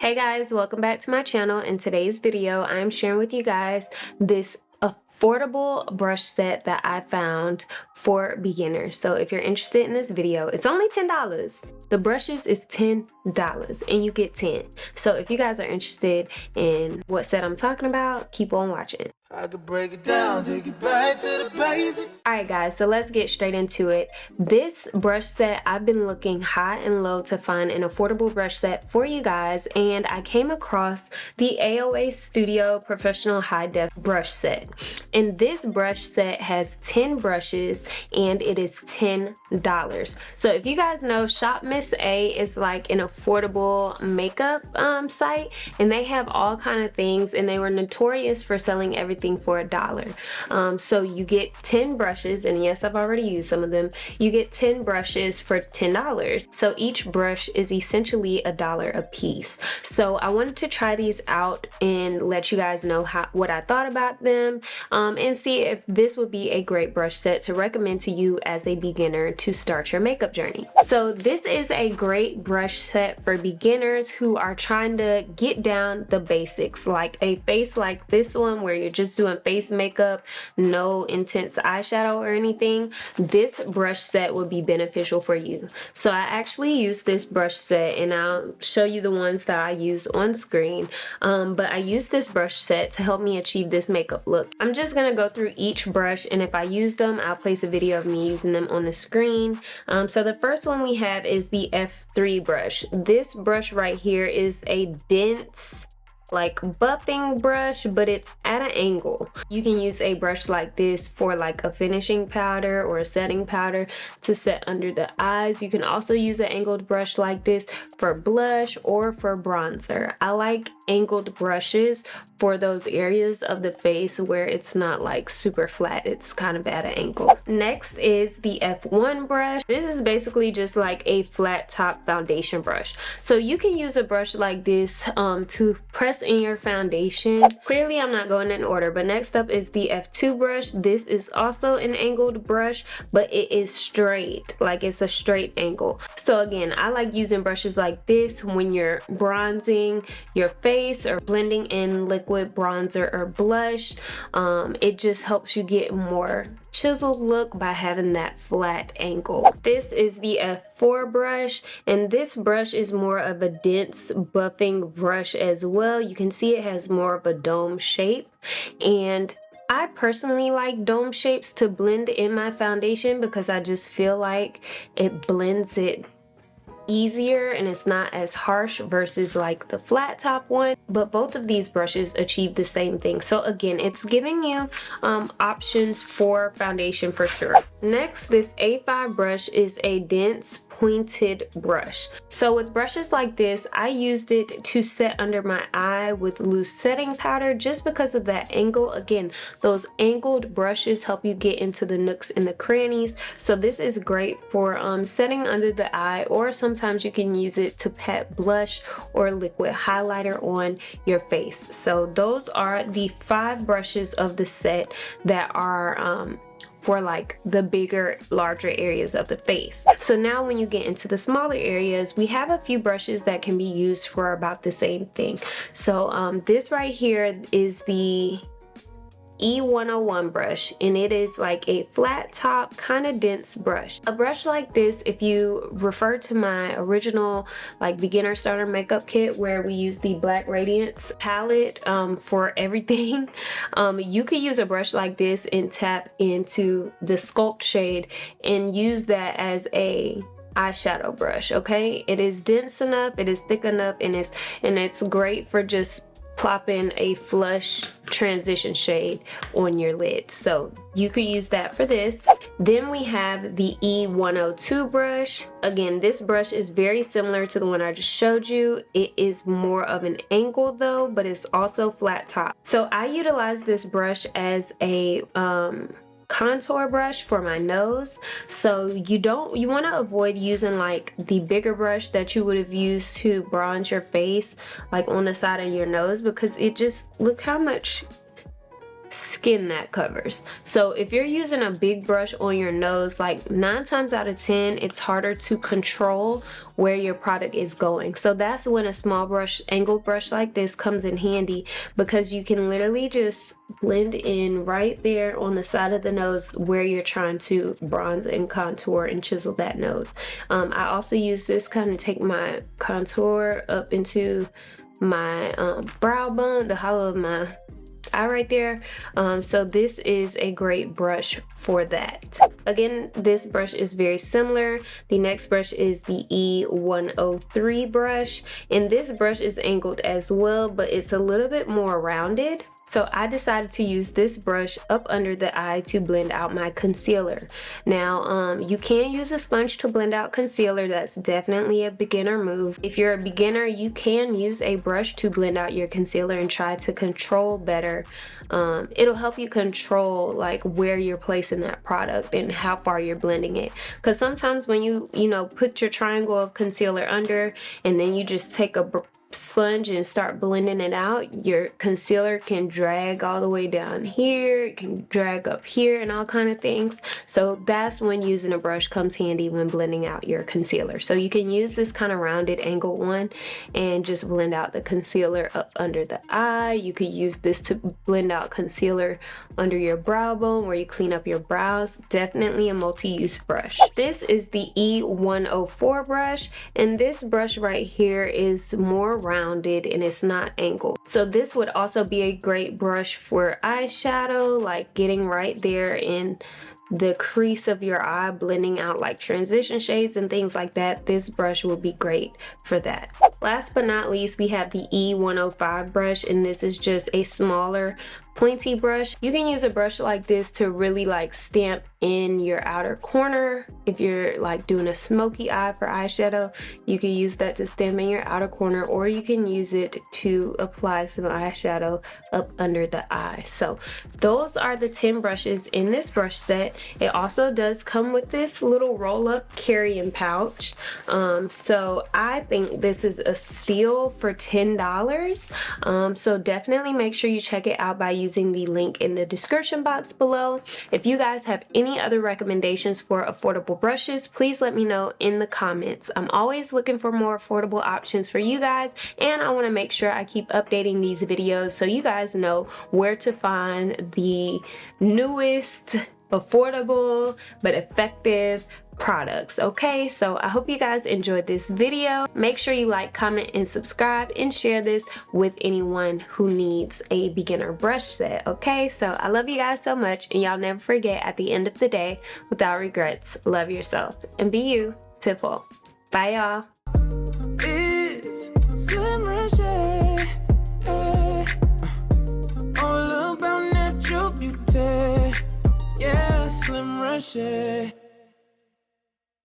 Hey guys, welcome back to my channel. In today's video, I'm sharing with you guys this affordable brush set that I found for beginners. So if you're interested in this video, it's only $10. The brushes is $10 and you get 10. So if you guys are interested in what set I'm talking about, keep on watching. I could break it down, take it back to the basics. Alright guys, so let's get straight into it. This brush set, I've been looking high and low to find an affordable brush set for you guys, and I came across the AOA Studio Professional High Def brush set. And this brush set has 10 brushes and it is $10. So if you guys know, Shop Miss A is like an affordable makeup site, and they have all kind of things, and they were notorious for selling everything for $1. So you get 10 brushes, and yes, I've already used some of them. You get 10 brushes for $10. So each brush is essentially $1 a piece. So I wanted to try these out and let you guys know what I thought about them, and see if this would be a great brush set to recommend to you as a beginner to start your makeup journey. So this is a great brush set for beginners who are trying to get down the basics, like a face like this one where you're just doing face makeup, no intense eyeshadow or anything. This brush set would be beneficial for you. So I actually use this brush set, and I'll show you the ones that I use on screen, but I use this brush set to help me achieve this makeup look. I'm just gonna go through each brush, and if I use them, I'll place a video of me using them on the screen. So the first one we have is the F3 brush. This brush right here is a dense, like buffing brush, but it's at an angle. You can use a brush like this for like a finishing powder or a setting powder to set under the eyes. You can also use an angled brush like this for blush or for bronzer. I like angled brushes for those areas of the face where it's not like super flat, it's kind of at an angle. Next is the F1 brush. This is basically just like a flat top foundation brush. So you can use a brush like this to press in your foundation. Clearly I'm not going in order, but next up is the F2 brush. This is also an angled brush, but it is straight, like it's a straight angle. So again, I like using brushes like this when you're bronzing your face or blending in liquid bronzer or blush. It just helps you get more chiseled look by having that flat angle. This is the F4 brush, and this brush is more of a dense buffing brush as well. You can see it has more of a dome shape, and I personally like dome shapes to blend in my foundation because I just feel like it blends it easier and it's not as harsh versus like the flat top one. But both of these brushes achieve the same thing. So again, it's giving you options for foundation for sure. Next, this A5 brush is a dense pointed brush. So with brushes like this, I used it to set under my eye with loose setting powder just because of that angle. Again, those angled brushes help you get into the nooks and the crannies. So this is great for setting under the eye, or sometimes you can use it to pat blush or liquid highlighter on your face. So those are the 5 brushes of the set that are for like the bigger, larger areas of the face. So now when you get into the smaller areas, we have a few brushes that can be used for about the same thing. So this right here is the E101 brush, and it is like a flat top kind of dense brush. A brush like this, if you refer to my original like beginner starter makeup kit where we use the Black Radiance palette for everything, you could use a brush like this and tap into the sculpt shade and use that as a eyeshadow brush. Okay, it is dense enough, it is thick enough, and it's great for just plopping a flush transition shade on your lid. So you could use that for this. Then we have the E102 brush. Again, this brush is very similar to the one I just showed you. It is more of an angle though, but it's also flat top. So I utilize this brush as a contour brush for my nose. So you want to avoid using like the bigger brush that you would have used to bronze your face like on the side of your nose, because it just, look how much skin that covers. So if you're using a big brush on your nose, like 9 times out of 10 it's harder to control where your product is going. So that's when a small brush, angled brush like this comes in handy, because you can literally just blend in right there on the side of the nose where you're trying to bronze and contour and chisel that nose. I also use this kind of take my contour up into my brow bone, the hollow of my eye right there. So this is a great brush for that. Again, this brush is very similar. The next brush is the E103 brush, and this brush is angled as well, but it's a little bit more rounded. So I decided to use this brush up under the eye to blend out my concealer. Now, you can use a sponge to blend out concealer. That's definitely a beginner move. If you're a beginner, you can use a brush to blend out your concealer and try to control better. It'll help you control like where you're placing that product and how far you're blending it. Because sometimes when you put your triangle of concealer under and then you just take a sponge and start blending it out, your concealer can drag all the way down here, it can drag up here and all kind of things. So that's when using a brush comes handy when blending out your concealer. So you can use this kind of rounded angled one and just blend out the concealer up under the eye. You could use this to blend out concealer under your brow bone where you clean up your brows. Definitely a multi-use brush. This is the E104 brush, and this brush right here is more rounded and it's not angled. So this would also be a great brush for eyeshadow, like getting right there in the crease of your eye, blending out like transition shades and things like that. This brush will be great for that. Last but not least, we have the E105 brush, and this is just a smaller pointy brush. You can use a brush like this to really like stamp in your outer corner. If you're like doing a smoky eye for eyeshadow, you can use that to stamp in your outer corner, or you can use it to apply some eyeshadow up under the eye. So those are the 10 brushes in this brush set. It also does come with this little roll-up carrying pouch. So I think this is a steal for $10. So definitely make sure you check it out by using the link in the description box below. If you guys have any other recommendations for affordable brushes, please let me know in the comments. I'm always looking for more affordable options for you guys, and I want to make sure I keep updating these videos so you guys know where to find the newest, affordable, but effective products. Okay, so I hope you guys enjoyed this video. Make sure you like, comment, and subscribe, and share this with anyone who needs a beginner brush set. Okay, so I love you guys so much, and y'all never forget, at the end of the day, without regrets, love yourself and be you. Tipple. Bye, y'all. It's Slim Reshae, all about natural beauty. Yeah, Slim Reshae.